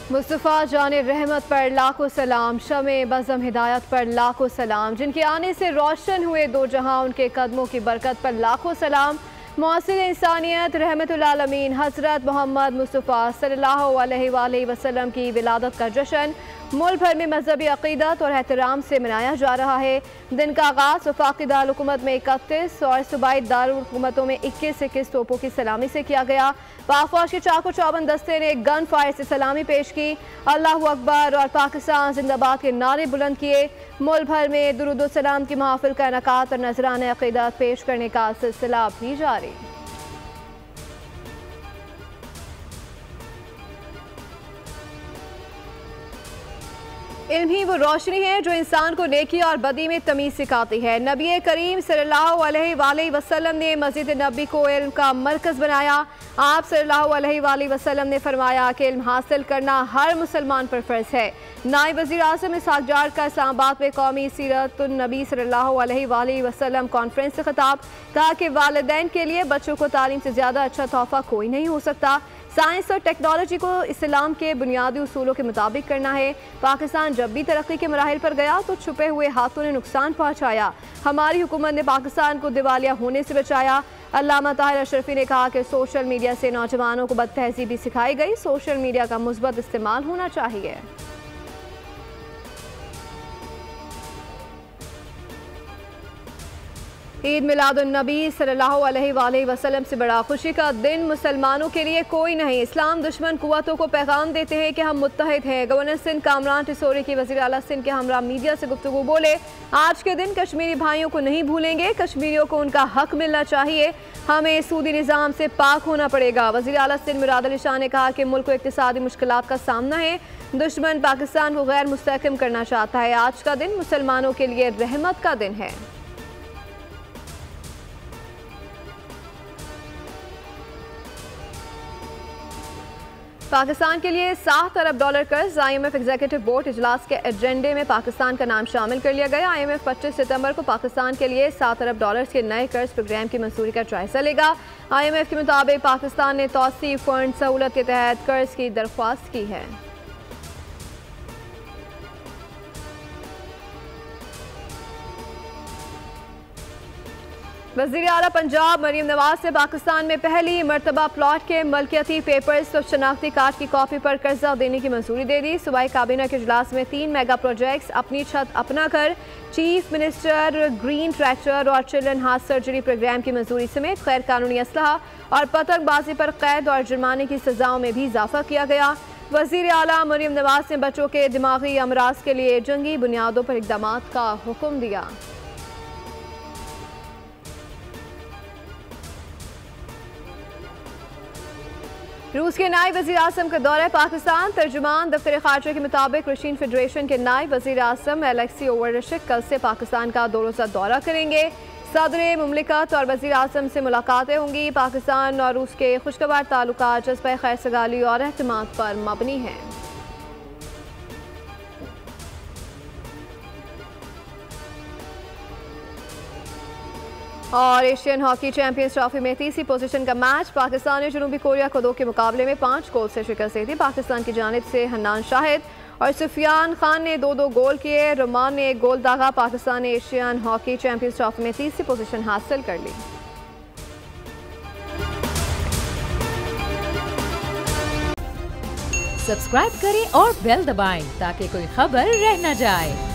मुस्तफ़ा जाने रहमत पर लाखों सलाम, शमे बज़म हिदायत पर लाखों सलाम, जिनके आने से रोशन हुए दो जहां, उनके कदमों की बरकत पर लाखों सलाम। मौसिल इंसानियत रहमतुल आलमीन हज़रत मोहम्मद मुस्तफ़ा सल्लल्लाहु अलैहि वसल्लम की विलादत का जश्न मुल्क भर में मजहबी अक़ीदत और एहतराम से मनाया जा रहा है। दिन का आगाज़ वफ़ाक़ी दारुल हुकूमत में 31 और सूबाई दारुल हुकूमतों में 21 तोपों की सलामी से किया गया। पाक फ़ौज के चाको चौबंद दस्ते ने गन फायर से सलामी पेश की। अल्लाहु अकबर और पाकिस्तान जिंदाबाद के नारे बुलंद किए। मुल्क भर में दुरूद सलाम की महफिल का इनकात और नजराने अक़ीदत पेश करने का सिलसिला भी जारी। इल्म ही वो रोशनी है जो इंसान को नेकी और बदी में तमीज़ सिखाती है। नबी करीम सल्लल्लाहु अलैहि वसल्लम ने मस्जिद नबी को इल्म का मरकज़ बनाया। आप सल्लल्लाहु अलैहि वसल्लम ने फरमाया कि इल्म हासिल करना हर मुसलमान पर फ़र्ज़ है। नायब वज़ीर आज़म इसहाक़ डार का इस्लामाबाद में कौमी सीरतुन नबी सल्लल्लाहु अलैहि वसल्लम कॉन्फ्रेंस से खिताब, कहा कि वालिदैन के लिए बच्चों को तालीम से ज़्यादा अच्छा तोहफ़ा कोई नहीं हो सकता। साइंस और टेक्नोलॉजी को इस्लाम के बुनियादी उसूलों के मुताबिक करना है। पाकिस्तान जब भी तरक्की के मराहिल पर गया तो छुपे हुए हाथों ने नुकसान पहुँचाया। हमारी हुकूमत ने पाकिस्तान को दिवालिया होने से बचाया। अल्लामा ताहिर अशरफी ने कहा कि सोशल मीडिया से नौजवानों को बदतहजीबी सिखाई गई। सोशल मीडिया का मुस्बत इस्तेमाल होना चाहिए। ईद मिलादुन्नबी सल्लल्लाहु अलैहि वसल्लम से बड़ा खुशी का दिन मुसलमानों के लिए कोई नहीं। इस्लाम दुश्मन कुव्वतों को पैगाम देते हैं कि हम मुत्तहिद हैं। गवर्नर सिंध कामरान टिसोरी की वज़ीर आला सिंध के हमरा मीडिया से गुफ्तगू बोले, आज के दिन कश्मीरी भाइयों को नहीं भूलेंगे। कश्मीरियों को उनका हक मिलना चाहिए। हमें सूदी निज़ाम से पाक होना पड़ेगा। वज़ीर आला सिंध मुराद अली शाह ने कहा कि मुल्क को इक़्तिसादी मुश्किलात का सामना है। दुश्मन पाकिस्तान को गैर मुस्तहकम करना चाहता है। आज का दिन मुसलमानों के लिए रहमत का दिन है। पाकिस्तान के लिए $7 अरब कर्ज। IMF एग्जीक्यूटिव बोर्ड इजलास के एजेंडे में पाकिस्तान का नाम शामिल कर लिया गया। IMF 25 सितंबर को पाकिस्तान के लिए $7 अरब के नए कर्ज प्रोग्राम की मंजूरी का जायजा लेगा। IMF के मुताबिक पाकिस्तान ने तौसीफ फंड सहूलत के तहत कर्ज की दरख्वास्त की है। वज़ीर आला पंजाब मरीम नवाज से पाकिस्तान में पहली मरतबा प्लॉट के मलकियती पेपर्स और शनाख्ती कार्ड की कॉपी पर कर्जा देने की मंजूरी दे दी। सूबाई काबीना के इजलास में 3 मेगा प्रोजेक्ट्स, अपनी छत अपना घर, चीफ मिनिस्टर ग्रीन ट्रैक्टर और चिल्ड्रन हार्ट सर्जरी प्रोग्राम की मंजूरी समेत गैर कानूनी असलहा और पतंगबाजी पर कैद और जुर्माने की सजाओं में भी इजाफा किया गया। वज़ीर आला मरीम नवाज ने बच्चों के दिमागी अमराज के लिए जंगी बुनियादों पर इक़दाम का हुक्म दिया। रूस के नायब वज़ीर आज़म का दौरा पाकिस्तान। तर्जुमान दफ्तर खारजा के मुताबिक रशियन फेडरेशन के नायब वज़ीर आज़म एलेक्सी ओवरशिक कल से पाकिस्तान का 2 रोज़ा दौरा करेंगे। सदर मुमलिकत और वज़ीर आज़म से मुलाकातें होंगी। पाकिस्तान और रूस के खुशगवार ताल्लुकात जज़्बा खैरसगाली और एहतिमाद पर मबनी हैं। और एशियन हॉकी चैंपियंस ट्रॉफी में तीसरी पोजीशन का मैच पाकिस्तान ने जनूबी कोरिया को 2 के मुकाबले में 5 गोल से शिकस्त दी थी। पाकिस्तान की जानिब से हन्नान शाहिद और सुफियान खान ने 2-2 गोल किए। रोमान ने 1 गोल दागा। पाकिस्तान ने एशियन हॉकी चैंपियंस ट्रॉफी में तीसरी पोजीशन हासिल कर ली। सब्सक्राइब करें और बेल दबाएं ताकि कोई खबर रह न जाए।